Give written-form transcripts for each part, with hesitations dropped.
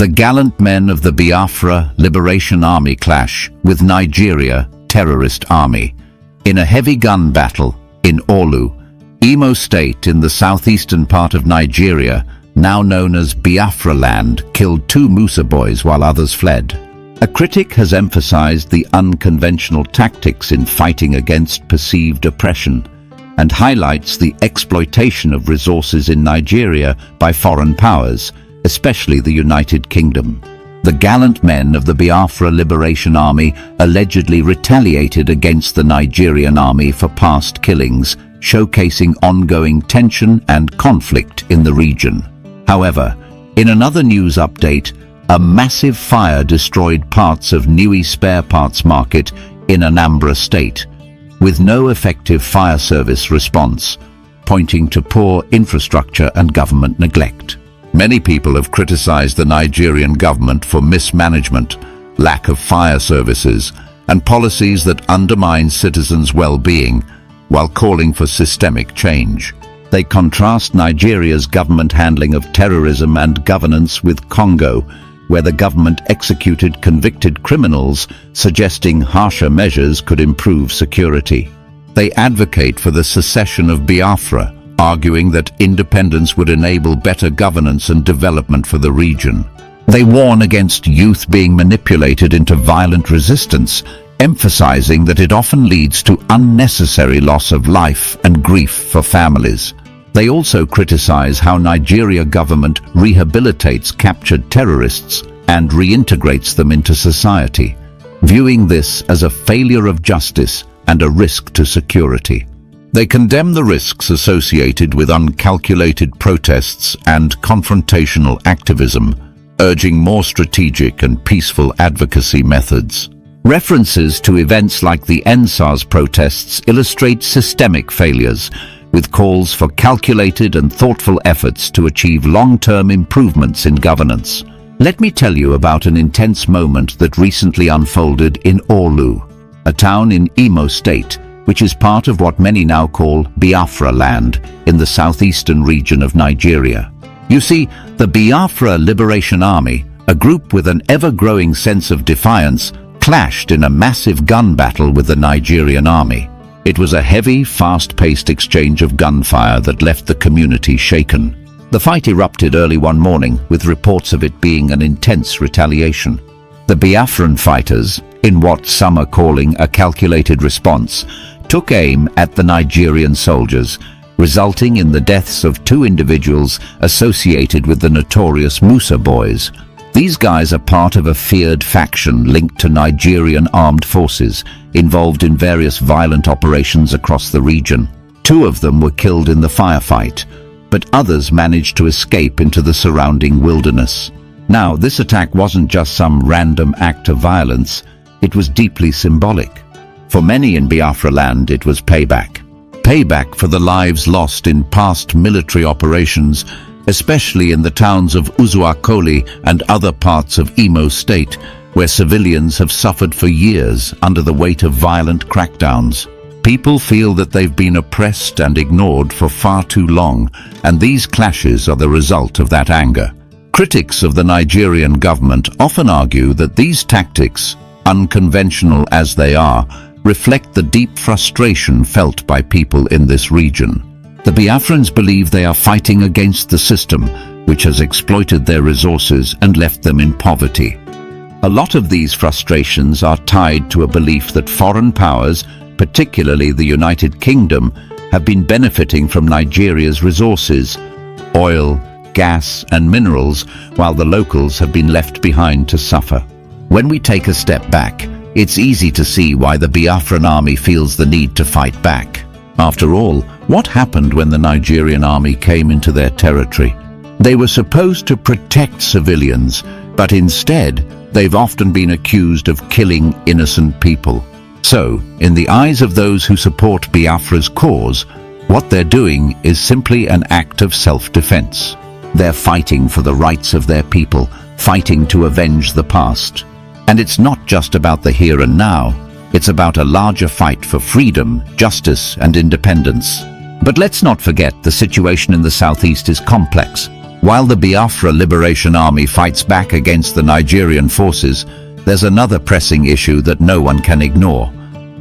The gallant men of the Biafra Liberation Army clash with Nigeria terrorist army. In a heavy gun battle in Orlu, Imo State in the southeastern part of Nigeria, now known as Biafra land, killed 2 Musa boys while others fled. A critic has emphasized the unconventional tactics in fighting against perceived oppression and highlights the exploitation of resources in Nigeria by foreign powers, especially the United Kingdom. The gallant men of the Biafra Liberation Army allegedly retaliated against the Nigerian army for past killings, showcasing ongoing tension and conflict in the region. However, in another news update, a massive fire destroyed parts of Niue spare parts market in Anambra State, with no effective fire service response, pointing to poor infrastructure and government neglect. Many people have criticized the Nigerian government for mismanagement, lack of fire services, and policies that undermine citizens' well-being, while calling for systemic change. They contrast Nigeria's government handling of terrorism and governance with Congo, where the government executed convicted criminals, suggesting harsher measures could improve security. They advocate for the secession of Biafra, arguing that independence would enable better governance and development for the region. They warn against youth being manipulated into violent resistance, emphasizing that it often leads to unnecessary loss of life and grief for families. They also criticize how Nigeria government rehabilitates captured terrorists and reintegrates them into society, viewing this as a failure of justice and a risk to security. They condemn the risks associated with uncalculated protests and confrontational activism, urging more strategic and peaceful advocacy methods. References to events like the EndSARS protests illustrate systemic failures, with calls for calculated and thoughtful efforts to achieve long-term improvements in governance. Let me tell you about an intense moment that recently unfolded in Orlu, a town in Imo State, which is part of what many now call Biafra land in the southeastern region of Nigeria. You see, the Biafra Liberation Army, a group with an ever-growing sense of defiance, clashed in a massive gun battle with the Nigerian army. It was a heavy, fast-paced exchange of gunfire that left the community shaken. The fight erupted early one morning, with reports of it being an intense retaliation. The Biafran fighters, in what some are calling a calculated response, took aim at the Nigerian soldiers, resulting in the deaths of 2 individuals associated with the notorious Musa boys. These guys are part of a feared faction linked to Nigerian armed forces, involved in various violent operations across the region. 2 of them were killed in the firefight, but others managed to escape into the surrounding wilderness. Now, this attack wasn't just some random act of violence, it was deeply symbolic. For many in Biafra land, it was payback. Payback for the lives lost in past military operations, especially in the towns of Uzuakoli and other parts of Imo State, where civilians have suffered for years under the weight of violent crackdowns. People feel that they've been oppressed and ignored for far too long, and these clashes are the result of that anger. Critics of the Nigerian government often argue that these tactics, unconventional as they are, reflect the deep frustration felt by people in this region. The Biafrans believe they are fighting against the system, which has exploited their resources and left them in poverty. A lot of these frustrations are tied to a belief that foreign powers, particularly the United Kingdom, have been benefiting from Nigeria's resources, oil, gas, and minerals, while the locals have been left behind to suffer. When we take a step back, it's easy to see why the Biafran army feels the need to fight back. After all, what happened when the Nigerian army came into their territory? They were supposed to protect civilians, but instead, they've often been accused of killing innocent people. So, in the eyes of those who support Biafra's cause, what they're doing is simply an act of self-defense. They're fighting for the rights of their people, fighting to avenge the past. And it's not just about the here and now, it's about a larger fight for freedom, justice, and independence. But let's not forget the situation in the southeast is complex. While the Biafra Liberation Army fights back against the Nigerian forces, there's another pressing issue that no one can ignore: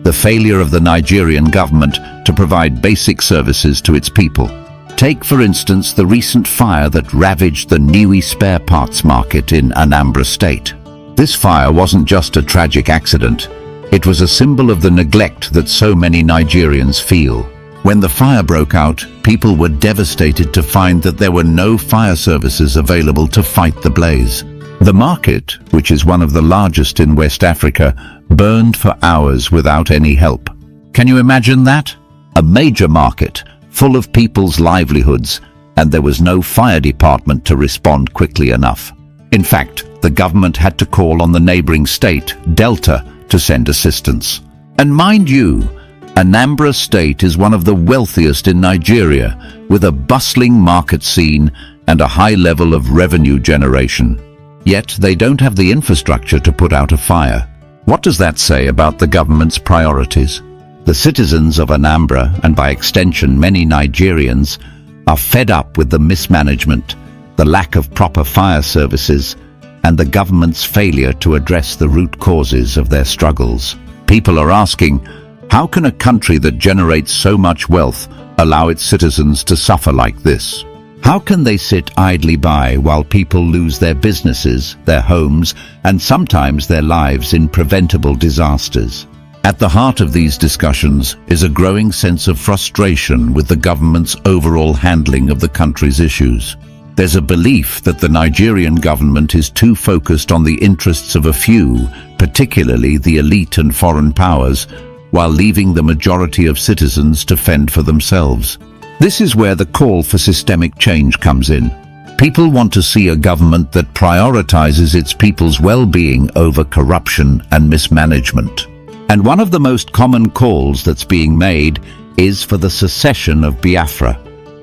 the failure of the Nigerian government to provide basic services to its people. Take, for instance, the recent fire that ravaged the Niue spare parts market in Anambra State. This fire wasn't just a tragic accident. It was a symbol of the neglect that so many Nigerians feel. When the fire broke out, people were devastated to find that there were no fire services available to fight the blaze. The market, which is one of the largest in West Africa, burned for hours without any help. Can you imagine that? A major market, full of people's livelihoods, and there was no fire department to respond quickly enough. In fact, the government had to call on the neighboring state, Delta, to send assistance. And mind you, Anambra State is one of the wealthiest in Nigeria, with a bustling market scene and a high level of revenue generation. Yet they don't have the infrastructure to put out a fire. What does that say about the government's priorities? The citizens of Anambra, and by extension many Nigerians, are fed up with the mismanagement, the lack of proper fire services, and the government's failure to address the root causes of their struggles. People are asking, how can a country that generates so much wealth allow its citizens to suffer like this? How can they sit idly by while people lose their businesses, their homes, and sometimes their lives in preventable disasters? At the heart of these discussions is a growing sense of frustration with the government's overall handling of the country's issues. There's a belief that the Nigerian government is too focused on the interests of a few, particularly the elite and foreign powers, while leaving the majority of citizens to fend for themselves. This is where the call for systemic change comes in. People want to see a government that prioritizes its people's well-being over corruption and mismanagement. And one of the most common calls that's being made is for the secession of Biafra,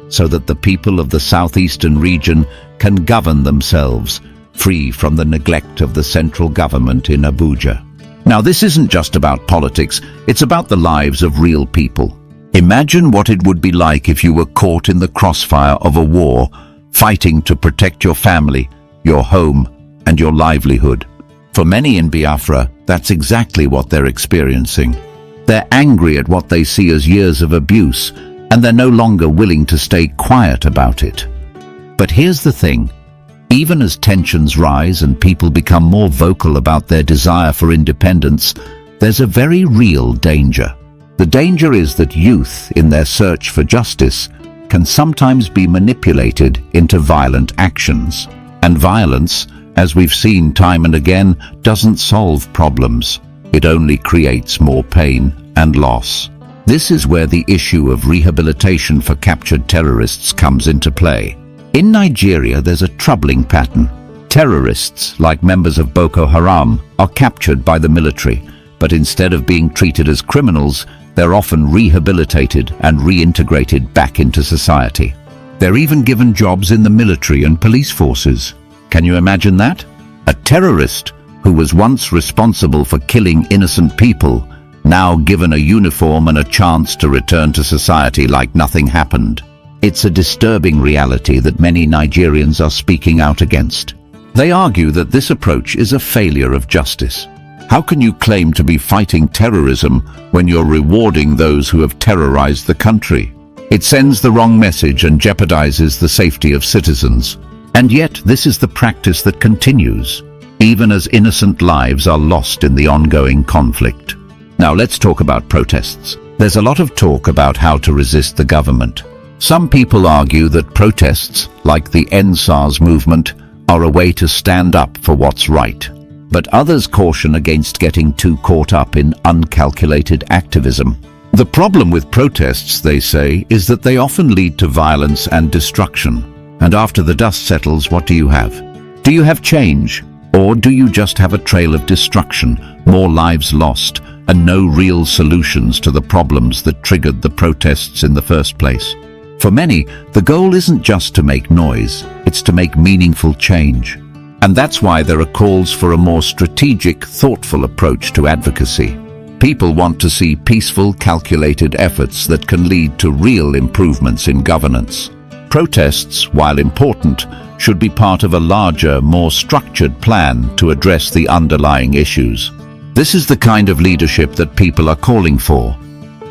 so that the people of the southeastern region can govern themselves, free from the neglect of the central government in Abuja. Now, this isn't just about politics, it's about the lives of real people. Imagine what it would be like if you were caught in the crossfire of a war, fighting to protect your family, your home, and your livelihood. For many in Biafra, that's exactly what they're experiencing. They're angry at what they see as years of abuse, and they're no longer willing to stay quiet about it. But here's the thing. Even as tensions rise and people become more vocal about their desire for independence, there's a very real danger. The danger is that youth, in their search for justice, can sometimes be manipulated into violent actions. And violence, as we've seen time and again, doesn't solve problems. It only creates more pain and loss. This is where the issue of rehabilitation for captured terrorists comes into play. In Nigeria, there's a troubling pattern. Terrorists, like members of Boko Haram, are captured by the military, but instead of being treated as criminals, they're often rehabilitated and reintegrated back into society. They're even given jobs in the military and police forces. Can you imagine that? A terrorist who was once responsible for killing innocent people, now given a uniform and a chance to return to society like nothing happened. It's a disturbing reality that many Nigerians are speaking out against. They argue that this approach is a failure of justice. How can you claim to be fighting terrorism when you're rewarding those who have terrorized the country? It sends the wrong message and jeopardizes the safety of citizens. And yet, this is the practice that continues, even as innocent lives are lost in the ongoing conflict. Now let's talk about protests. There's a lot of talk about how to resist the government. Some people argue that protests, like the End SARS movement, are a way to stand up for what's right. But others caution against getting too caught up in uncalculated activism. The problem with protests, they say, is that they often lead to violence and destruction. And after the dust settles, what do you have? Do you have change? Or do you just have a trail of destruction, more lives lost, and no real solutions to the problems that triggered the protests in the first place? For many, the goal isn't just to make noise, it's to make meaningful change. And that's why there are calls for a more strategic, thoughtful approach to advocacy. People want to see peaceful, calculated efforts that can lead to real improvements in governance. Protests, while important, should be part of a larger, more structured plan to address the underlying issues. This is the kind of leadership that people are calling for,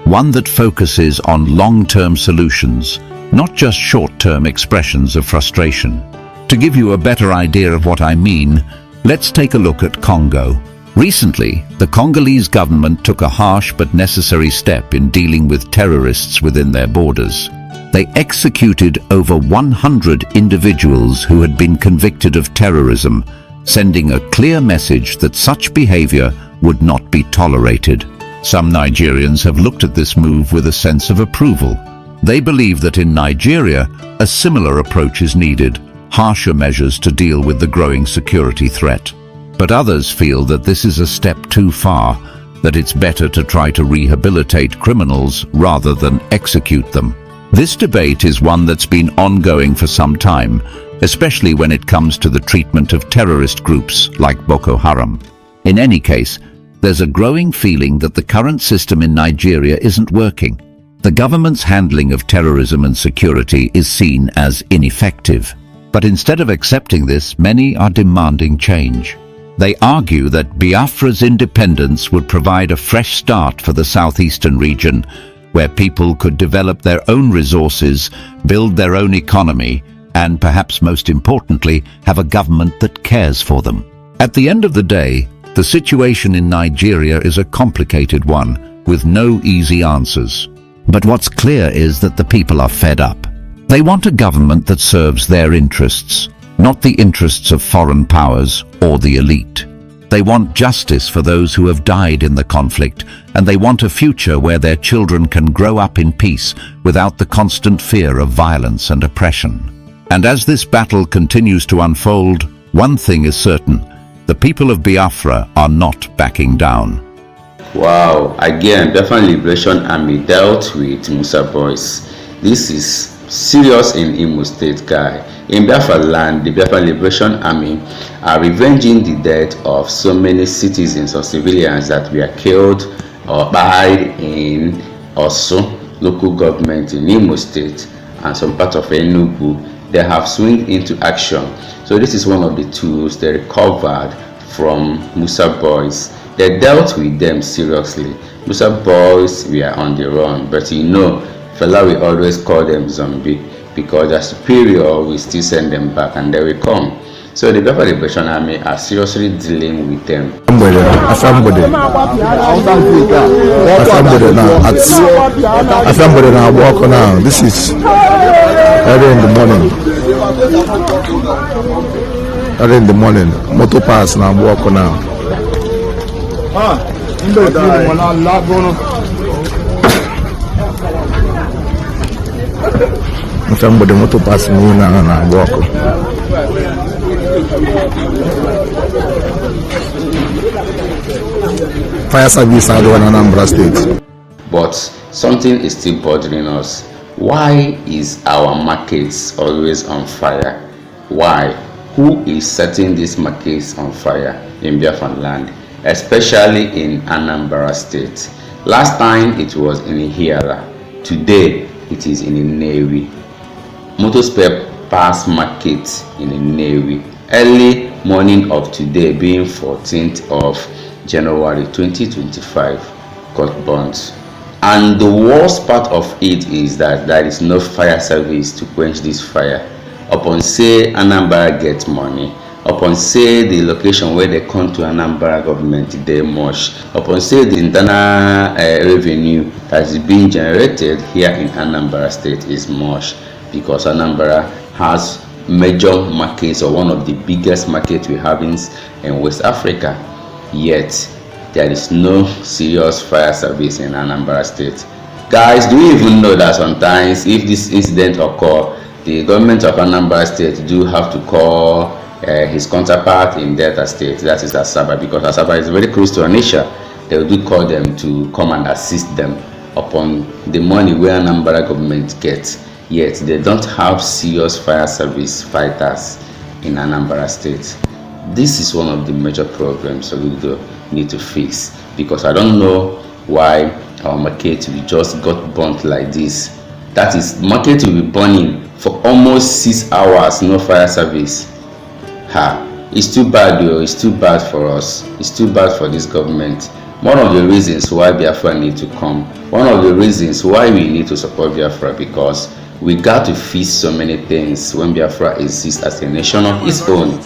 one that focuses on long-term solutions, not just short-term expressions of frustration. To give you a better idea of what I mean, let's take a look at Congo. Recently, the Congolese government took a harsh but necessary step in dealing with terrorists within their borders. They executed over 100 individuals who had been convicted of terrorism, sending a clear message that such behavior would not be tolerated. Some Nigerians have looked at this move with a sense of approval. They believe that in Nigeria, a similar approach is needed, harsher measures to deal with the growing security threat. But others feel that this is a step too far, that it's better to try to rehabilitate criminals rather than execute them. This debate is one that's been ongoing for some time, especially when it comes to the treatment of terrorist groups like Boko Haram. In any case, there's a growing feeling that the current system in Nigeria isn't working. The government's handling of terrorism and security is seen as ineffective. But instead of accepting this, many are demanding change. They argue that Biafra's independence would provide a fresh start for the southeastern region, where people could develop their own resources, build their own economy, and perhaps most importantly, have a government that cares for them. At the end of the day, the situation in Nigeria is a complicated one, with no easy answers. But what's clear is that the people are fed up. They want a government that serves their interests, not the interests of foreign powers or the elite. They want justice for those who have died in the conflict, and they want a future where their children can grow up in peace without the constant fear of violence and oppression. And as this battle continues to unfold, one thing is certain: the people of Biafra are not backing down. Wow, again, Biafra Liberation Army dealt with Musa boys. This is serious in Imo State, guy. In Biafra land, the Biafra Liberation Army are revenging the death of so many citizens or civilians that were killed or died in Orlu local government in Imo State and some part of Enugu. They have swung into action. So this is one of the tools they recovered from Musa boys. They dealt with them seriously. Musa boys were on the run, but you know, fella will always call them zombie, because their superior will still send them back and they will come. So the Biafra Liberation Army are seriously dealing with them. Assembled now, walk now. This is early in the morning. Early in the morning. Motor pass now, walk now. Somebody motor pass me now and walk. Fire service are in Anambra State. But something is still bothering us. Why is our markets always on fire? Why? Who is setting these markets on fire in Biafra land, especially in Anambra State? Last time it was in Ihiala. Today it is in Nnewi. Motor spare parts market in Nnewi. Early morning of today, being 14th of January 2025, got burnt. And the worst part of it is that there is no fire service to quench this fire. Upon say Anambra get money, upon say the location where they come to Anambra government, they mush. Upon say the internal revenue that is being generated here in Anambra State is much, because Anambra has major markets, or one of the biggest markets we have in West Africa. Yet there is no serious fire service in Anambra State. Guys, do you even know that sometimes if this incident occur, the government of Anambra State do have to call his counterpart in Delta State, that is Asaba, because Asaba is very close to Onitsha. They do call them to come and assist them upon the money where Anambra government gets. Yet they don't have serious fire service fighters in Anambra State. This is one of the major problems we need to fix, because I don't know why our market will just got burnt like this. That is, market will be burning for almost 6 hours, no fire service. It's too bad though. It's too bad for us. It's too bad for this government. One of the reasons why Biafra need to come, one of the reasons why we need to support Biafra, because we got to fix so many things when Biafra exists as a nation of its own.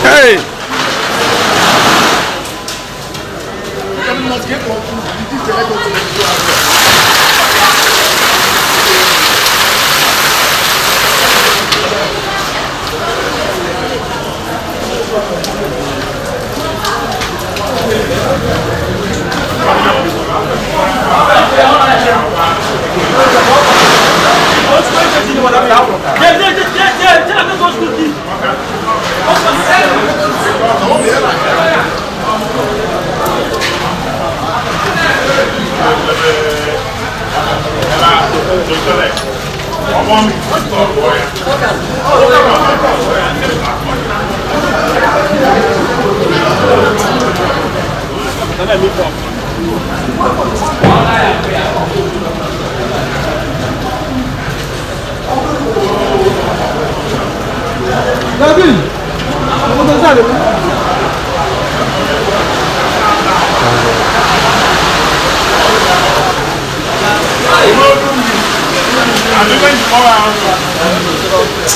Hey!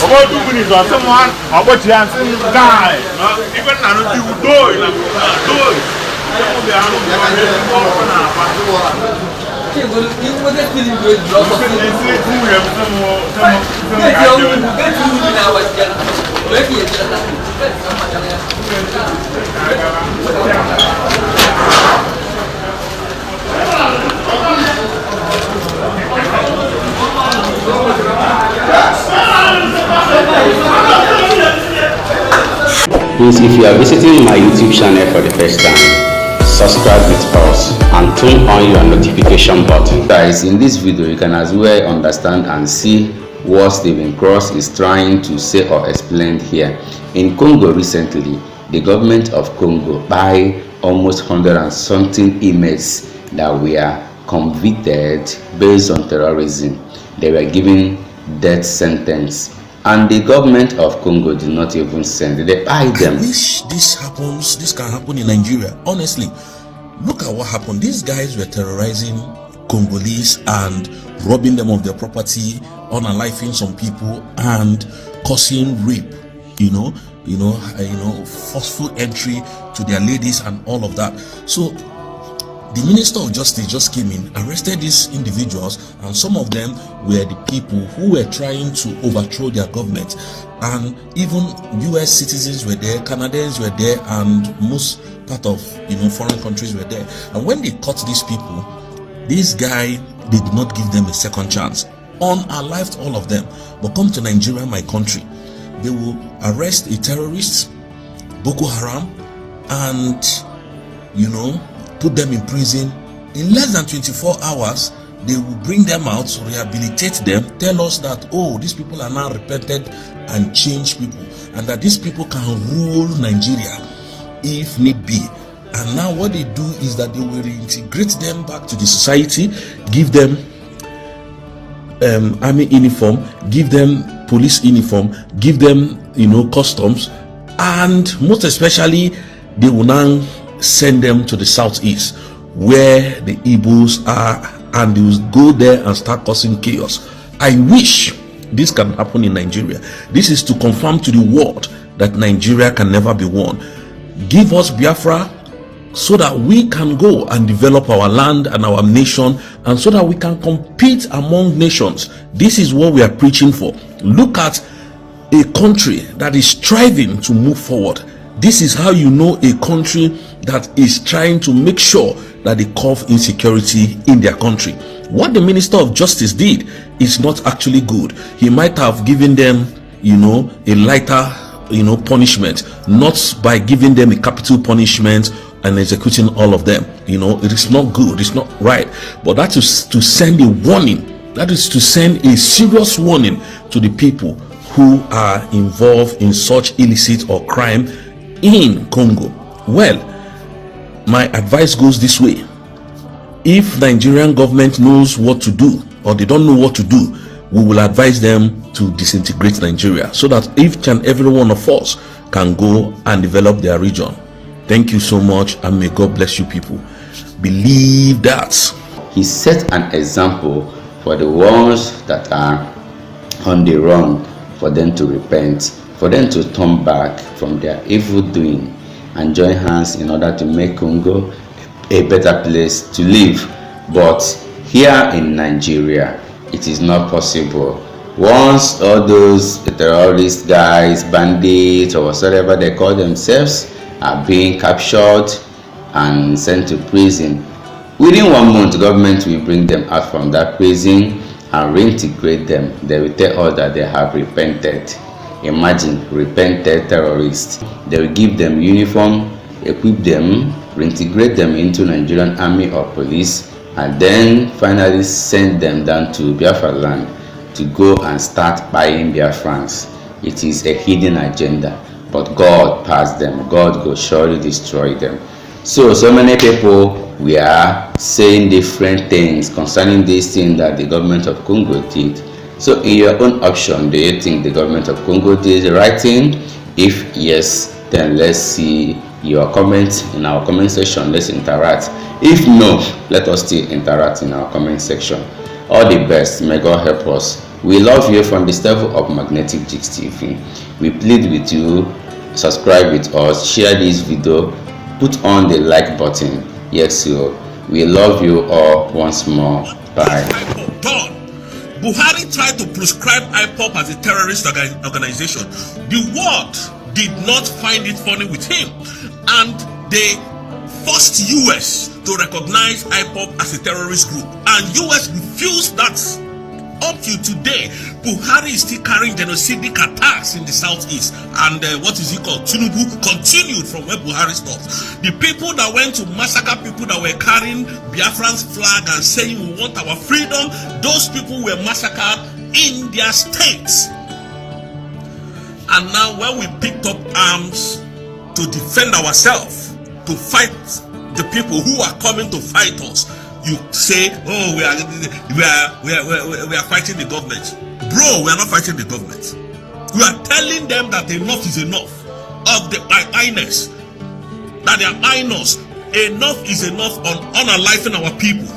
About 2 minutes or someone, about the answer, die. Even now, you do it. Please, if you are visiting my YouTube channel for the first time, subscribe with us and turn on your notification button. Guys, in this video you can as well understand and see what Stephen Cross is trying to say or explain here. In Congo recently, the government of Congo by almost 100 and something inmates that were convicted based on terrorism. They were given death sentence. And the government of Congo did not even send. They buy them. I wish this can happen in Nigeria. Honestly, look at what happened. These guys were terrorizing Congolese and robbing them of their property, unaliving some people, and causing rape. Forceful entry to their ladies and all of that. So the Minister of Justice just came in, arrested these individuals, and some of them were the people who were trying to overthrow their government. And even US citizens were there, Canadians were there, and most part of foreign countries were there. And when they caught these people, this guy, they did not give them a second chance. Unalived all of them. But come to Nigeria, my country, they will arrest a terrorist, Boko Haram, and put them in prison. In less than 24 hours, they will bring them out, rehabilitate them, tell us that, oh, these people are now repented and change people, and that these people can rule Nigeria if need be. And now what they do is that they will reintegrate them back to the society, give them army uniform, give them police uniform, give them customs, and most especially they will now send them to the southeast where the Igbos are, and they will go there and start causing chaos. I wish this can happen in Nigeria. This is to confirm to the world that Nigeria can never be won. Give us Biafra so that we can go and develop our land and our nation, and so that we can compete among nations. This is what we are preaching for. Look at a country that is striving to move forward. This is how you know a country that is trying to make sure that they curb insecurity in their country. What the Minister of Justice did is not actually good. He might have given them, a lighter, punishment, not by giving them a capital punishment and executing all of them. It is not good. It's not right. But that is to send a warning. That is to send a serious warning to the people who are involved in such illicit or crime in Congo. Well, my advice goes this way. If Nigerian government knows what to do, or they don't know what to do, we will advise them to disintegrate Nigeria, so that each and every one of us can go and develop their region. Thank you so much, and may God bless you people. Believe that. He set an example for the ones that are on the run, for them to repent, for them to turn back from their evil doing and join hands in order to make Congo a better place to live. But here in Nigeria, it is not possible. Once all those terrorist guys, bandits, or whatever they call themselves are being captured and sent to prison, within 1 month, government will bring them out from that prison and reintegrate them. They will tell us that they have repented. Imagine, repented terrorists. They will give them uniform, equip them, reintegrate them into Nigerian army or police, and then finally send them down to Biafra land to go and start buying Biafrans. It is a hidden agenda, but God passed them. God will surely destroy them. So many people, we are saying different things concerning this thing that the government of Congo did. So in your own option, do you think the government of Congo did the right thing? If yes, then let's see your comments in our comment section. Let's interact. If no, let us still interact in our comment section. All the best. May God help us. We love you from the staff of Magnetic Jigs TV. We plead with you, subscribe with us, share this video, put on the like button. Yes, so we love you all once more. Bye. Buhari tried to prescribe IPOP as a terrorist organization. The world did not find it funny with him, and they forced US to recognize IPOP as a terrorist group, and US refused that. Up to today, Buhari is still carrying genocidal attacks in the southeast, and what is he called? Tinubu continued from where Buhari stopped. The people that went to massacre people that were carrying Biafran's flag and saying we want our freedom, those people were massacred in their states. And now when we picked up arms to defend ourselves, to fight the people who are coming to fight us, you say, oh, we are fighting the government. Bro, we are not fighting the government. We are telling them that enough is enough of the highness, that they are highness. Enough is enough on unaliving our people.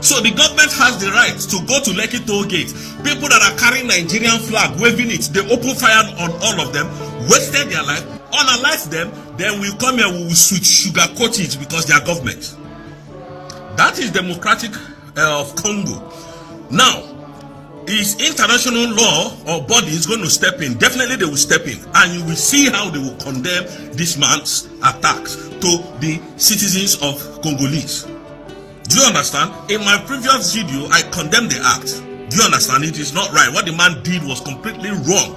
So the government has the right to go to Lekki toll gate. People that are carrying Nigerian flag, waving it, they open fire on all of them, wasted their life, unalive them, then we come here, we will switch sugarcoat it because they are government. That is democratic of Congo. Now, is international law or body is going to step in? Definitely they will step in, and you will see how they will condemn this man's attacks to the citizens of Congolese. Do you understand? In my previous video, I condemned the act. Do you understand? It is not right. What the man did was completely wrong.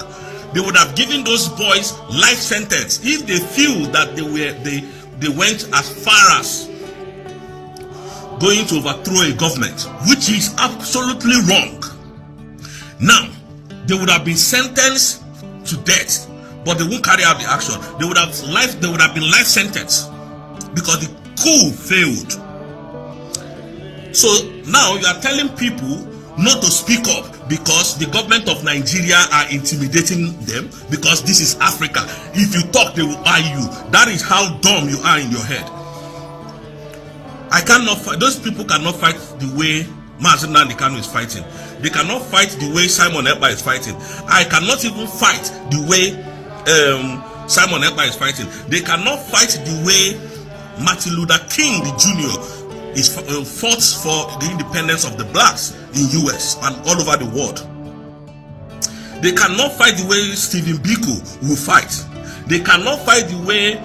They would have given those boys life sentence if they feel that they went as far as going to overthrow a government, which is absolutely wrong. Now, they would have been sentenced to death, but they won't carry out the action. They would have been life sentenced because the coup failed. So now you are telling people not to speak up because the government of Nigeria are intimidating them, because this is Africa. If you talk, they will eye you. That is how dumb you are in your head. I cannot fight. Those people cannot fight the way Mazen Nandikano is fighting. They cannot fight the way Simon Ekpa is fighting. I cannot even fight the way Simon Ekpa is fighting. They cannot fight the way Martin Luther King Jr. is fought for the independence of the blacks in US and all over the world. They cannot fight the way Stephen Biko will fight. They cannot fight the way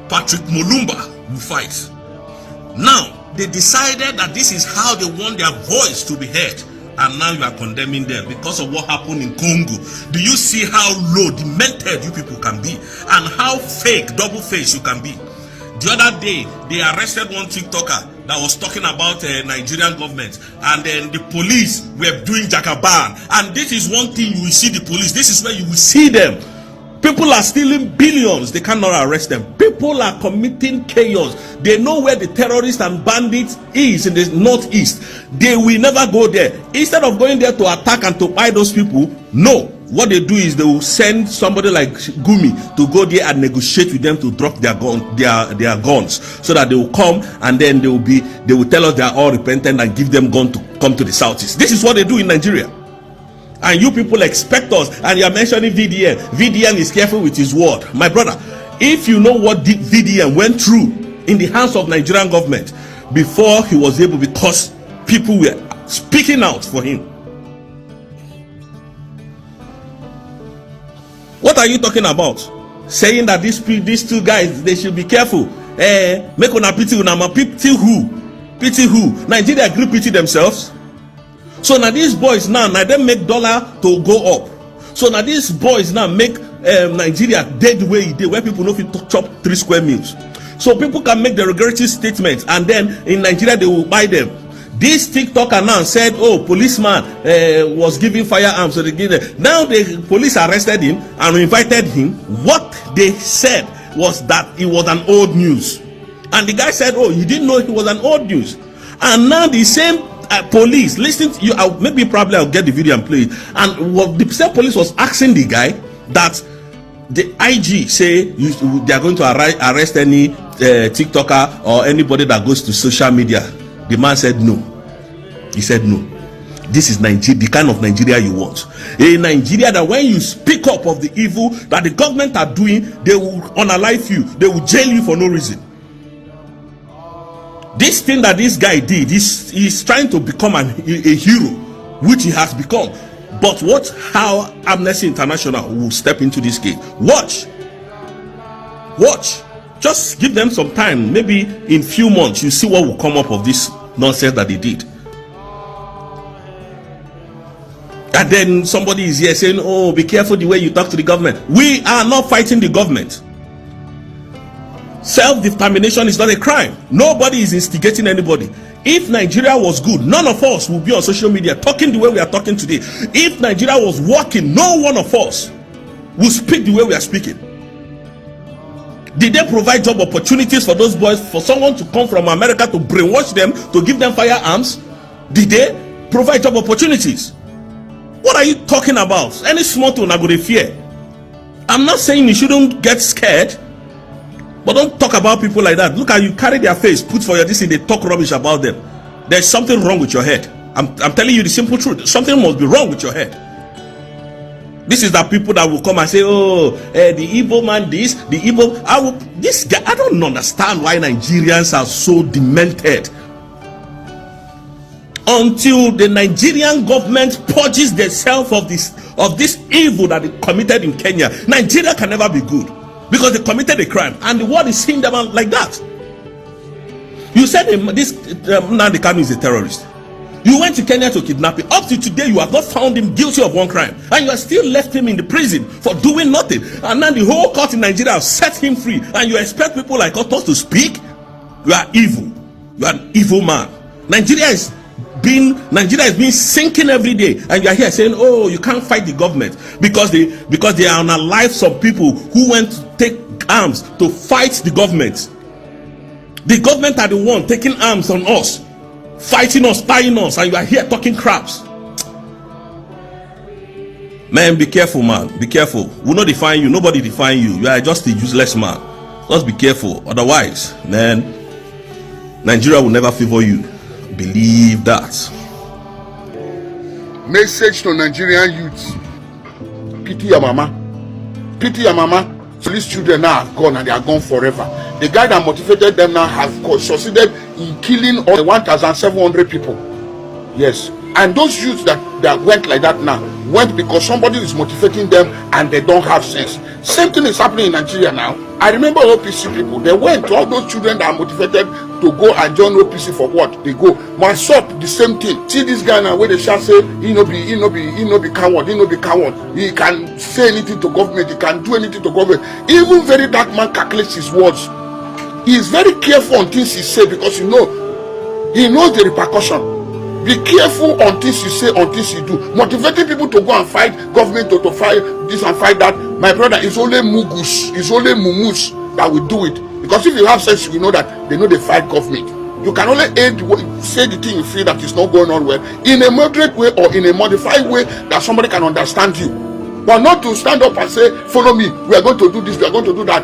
Patrick Mulumba will fight. Now, they decided that this is how they want their voice to be heard, and now you are condemning them because of what happened in Congo. Do you see how low, demented you people can be, and how fake, double-faced you can be? The other day, they arrested one TikToker that was talking about Nigerian government, and then the police were doing jagaban. And this is one thing you will see the police. This is where you will see them. People are stealing billions. They cannot arrest them. People are committing chaos. They know where the terrorists and bandits is in the northeast. They will never go there. Instead of going there to attack and to buy those people, no. What they do is they will send somebody like Gumi to go there and negotiate with them to drop their guns, so that they will come and then they will tell us they are all repentant and give them gun to come to the southeast. This is what they do in Nigeria. And you people expect us, and you are mentioning VDM. VDM is careful with his word. My brother, if you know what VDM went through in the hands of Nigerian government before he was able, because people were speaking out for him. What are you talking about? Saying that these two guys, they should be careful. Make una pity una, pity who? Pity who? Nigeria agree pity themselves. So now these boys now them make dollar to go up. So now these boys now make Nigeria dead the way it did, where people know if you chop 3 square meals. So people can make the regretful statements, and then in Nigeria they will buy them. This TikToker now said, oh, policeman was giving firearms, so they give them. Now the police arrested him and invited him. What they said was that it was an old news, and the guy said, oh, you didn't know it was an old news. And now the same police, listen to you, maybe probably I'll get the video and play it. And what the same police was asking the guy that the IG say they are going to arrest any TikToker or anybody that goes to social media. The man said no. He said no. This is Nigeria, the kind of Nigeria you want. A Nigeria that when you speak up of the evil that the government are doing, they will unalive you. They will jail you for no reason. This thing that this guy did, he's trying to become a hero, which he has become. But watch how Amnesty International will step into this case. Watch. Just give them some time. Maybe in few months you see what will come up of this nonsense that they did. And then somebody is here saying, oh, be careful the way you talk to the government. We are not fighting the government. Self-determination is not a crime. Nobody is instigating anybody. If Nigeria was good, none of us would be on social media talking the way we are talking today. If Nigeria was working, no one of us would speak the way we are speaking. Did they provide job opportunities for those boys, for someone to come from America to brainwash them, to give them firearms? Did they provide job opportunities? What are you talking about? Any small thing I go to fear. I'm not saying you shouldn't get scared, but don't talk about people like that. Look at you, carry their face, put for your this thing, they talk rubbish about them. There's something wrong with your head. I'm telling you the simple truth. Something must be wrong with your head. This is the people that will come and say, oh, the evil man this, the evil. This guy, I don't understand why Nigerians are so demented. Until the Nigerian government purges themselves of this evil that they committed in Kenya, Nigeria can never be good, because they committed a crime and the world is seeing them out like that. You said this Nnamdi Kanu is a terrorist. You went to Kenya to kidnap him. Up to today, you have not found him guilty of one crime, and you have still left him in the prison for doing nothing. And now the whole court in Nigeria has set him free, and you expect people like us to speak? You are evil. You are an evil man. Nigeria is being sinking every day, and you are here saying, oh, you can't fight the government because they are unalive some people who went to take arms to fight the government. The government are the one taking arms on us, fighting us, tying us, and you are here talking craps. Man, be careful, man. Be careful. We not define you. Nobody define you. You are just a useless man. Just be careful. Otherwise, man, Nigeria will never favor you. Believe that. Message to Nigerian youths: pity your mama. Pity your mama. So these children now are gone, and they are gone forever. The guy that motivated them now has succeeded in killing all 1,700 people. Yes. And those youths that went like that now went because somebody is motivating them and they don't have sense. Same thing is happening in Nigeria now. I remember OPC people. They went to all those children that are motivated to go and join OPC for what? They go. Masop, the same thing. See this guy now where they shall say he no be coward, he no be coward. He can say anything to government, he can do anything to government. Even very dark man calculates his words. He is very careful on things he says because he knows the repercussion. Be careful on things you say, on things you do. Motivating people to go and fight government, to fight this and fight that. My brother, it's only mugus, it's only mumus that will do it. Because if you have sense, you know that they know they fight government. You can only say the thing you feel that is not going on well in a moderate way or in a modified way that somebody can understand you. But not to stand up and say, follow me, we are going to do this, we are going to do that.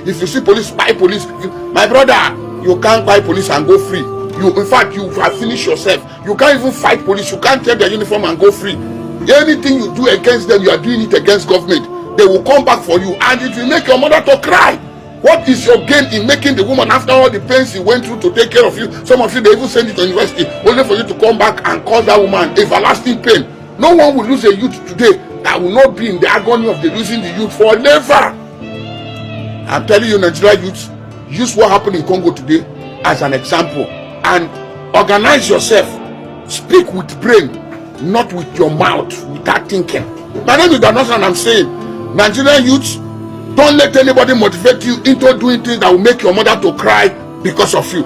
If you see police, buy police. My brother, you can't buy police and go free. In fact, you have finished yourself. You can't even fight police. You can't take their uniform and go free. Anything you do against them, you are doing it against government. They will come back for you and it will make your mother to cry. What is your gain in making the woman, after all the pains he went through to take care of you? Some of you, they even send you to university only for you to come back and cause that woman everlasting pain. No one will lose a youth today that will not be in the agony of the losing the youth forever. I'm telling you, Nigerian youths, use what happened in Congo today as an example and organize yourself. Speak with brain, not with your mouth, without thinking. My name is Danosa and I'm saying, Nigerian youths, don't let anybody motivate you into doing things that will make your mother to cry because of you.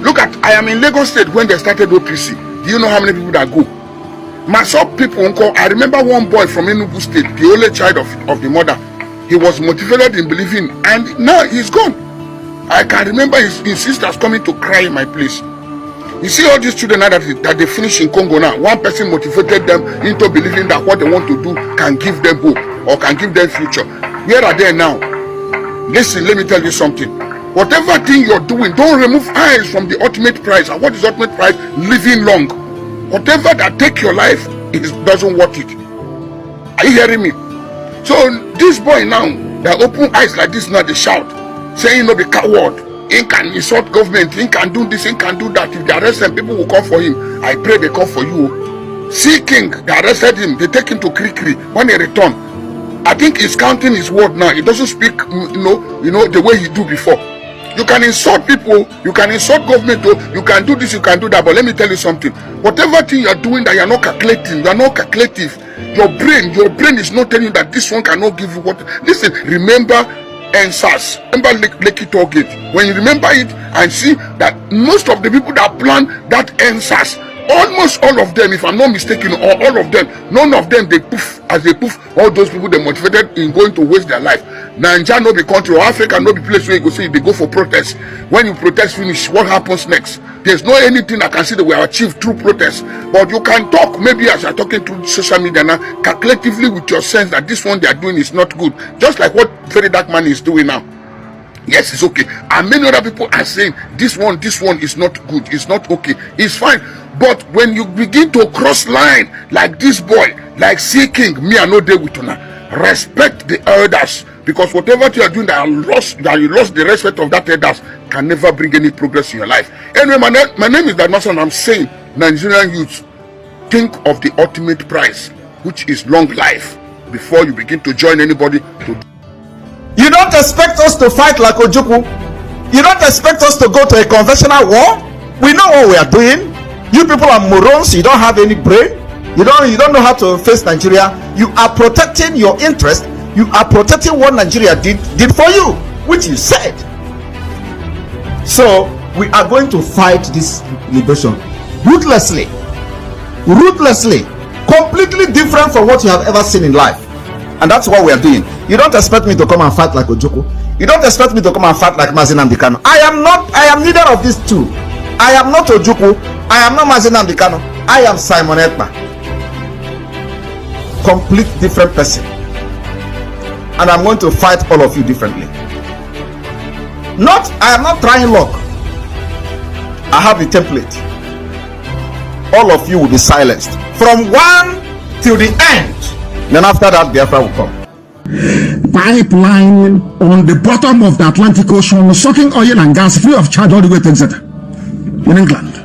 Look at, I am in Lagos State when they started OPC. Do you know how many people that go? Myself, people, uncle, I remember one boy from Enugu State, the only child of the mother. He was motivated in believing, and now he's gone. I can remember his sisters coming to cry in my place. You see all these children now that they finish in Congo now, one person motivated them into believing that what they want to do can give them hope or can give them future. Where are they now? Listen, let me tell you something. Whatever thing you're doing, don't remove eyes from the ultimate prize. And what is ultimate prize? Living long. Whatever that take your life, it doesn't worth it. Are you hearing me? So this boy now, they open eyes like this now, they shout, saying no be coward. He can insult government, he can do this, he can do that. If they arrest him, people will come for him. I pray they come for you. See King, they arrested him, they take him to Krikri. When he return, I think he's counting his word now. He doesn't speak, you know, the way he do before. You can insult people, you can insult government, you can do this, you can do that. But let me tell you something. Whatever thing you are doing that you are not calculating, you are not calculative. Your brain is not telling you that this one cannot give you what. Listen, remember NSAS, remember Lekki Toll Gate. When you remember it and see that most of the people that plan that NSAS, almost all of them, if I'm not mistaken, or all of them, none of them, they poof, as they poof, all those people they motivated in going to waste their life. Nigeria no be country, or Africa no be place where you go say they go for protest. When you protest finish, what happens next? There's no anything I can see that we have achieved through protest. But you can talk, maybe as you're talking to social media now, calculatively with your sense that this one they are doing is not good. Just like what Very Dark Man is doing now. Yes, it's okay. And many other people are saying this one is not good, it's not okay, it's fine. But when you begin to cross line like this boy, like C King, me I no dey with una. Respect the elders, because whatever you are doing that you lost the respect of that elders can never bring any progress in your life. Anyway, my name is Danosa and I'm saying, Nigerian youth, think of the ultimate prize, which is long life, before you begin to join anybody to. You don't expect us to fight like Ojukwu. You don't expect us to go to a conventional war. We know what we are doing. You people are morons. You don't have any brain. You don't know how to face Nigeria. You are protecting your interest. You are protecting what Nigeria did for you, which you said. So we are going to fight this liberation ruthlessly, completely different from what you have ever seen in life. And that's what we are doing. You don't expect me to come and fight like Ojukwu. You don't expect me to come and fight like Mazi Nnamdi Kanu. I am neither of these two. I am not Ojukwu. I am not Mazi Nnamdi Kanu. I am Simon Ekpa. Complete different person. And I'm going to fight all of you differently. I am not trying luck. I have the template. All of you will be silenced from one till the end. Then after that, Biafra will come. Pipeline on the bottom of the Atlantic Ocean, sucking oil and gas free of charge all the way to Exeter in England.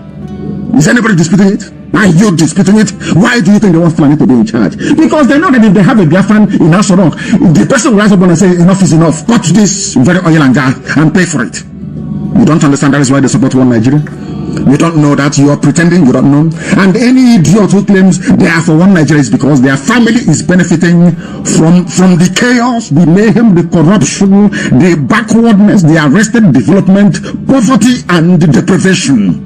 Is anybody disputing it? Are you disputing it? Why do you think they want Fulani to be in charge? Because they know that if they have a Biafran in Asorok, the person will rise up and say enough is enough. Cut this very oil and gas and pay for it. You don't understand that is why they support one Nigeria? You don't know that, you are pretending you don't know. And any idiot who claims they are for one Nigeria is because their family is benefiting from the chaos, the mayhem, the corruption, the backwardness, the arrested development, poverty and deprivation.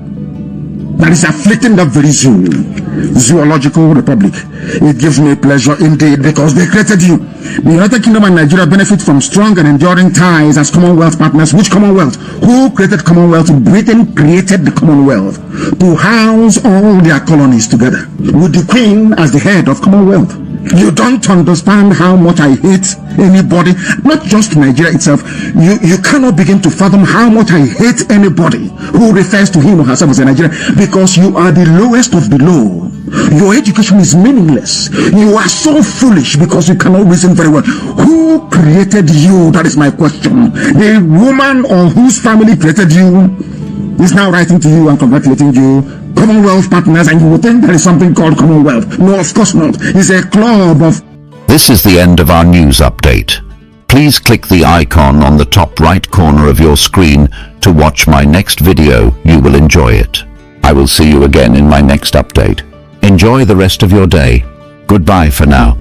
that is afflicting that very zoo. Zoological Republic. It gives me pleasure indeed because they created you. The United Kingdom and Nigeria benefit from strong and enduring ties as Commonwealth partners. Which Commonwealth? Who created Commonwealth? Britain created the Commonwealth to house all their colonies together, with the Queen as the head of Commonwealth. You don't understand how much I hate anybody, not just Nigeria itself. You cannot begin to fathom how much I hate anybody who refers to him or herself as a Nigerian, because you are the lowest of the low. Your education is meaningless. You are so foolish because you cannot reason very well. Who created you? That is my question. The woman or whose family created you is now writing to you and congratulating you. Commonwealth partners, and you would think there is something called Commonwealth. No, of course not. It's a club of... This is the end of our news update. Please click the icon on the top right corner of your screen to watch my next video. You will enjoy it. I will see you again in my next update. Enjoy the rest of your day. Goodbye for now.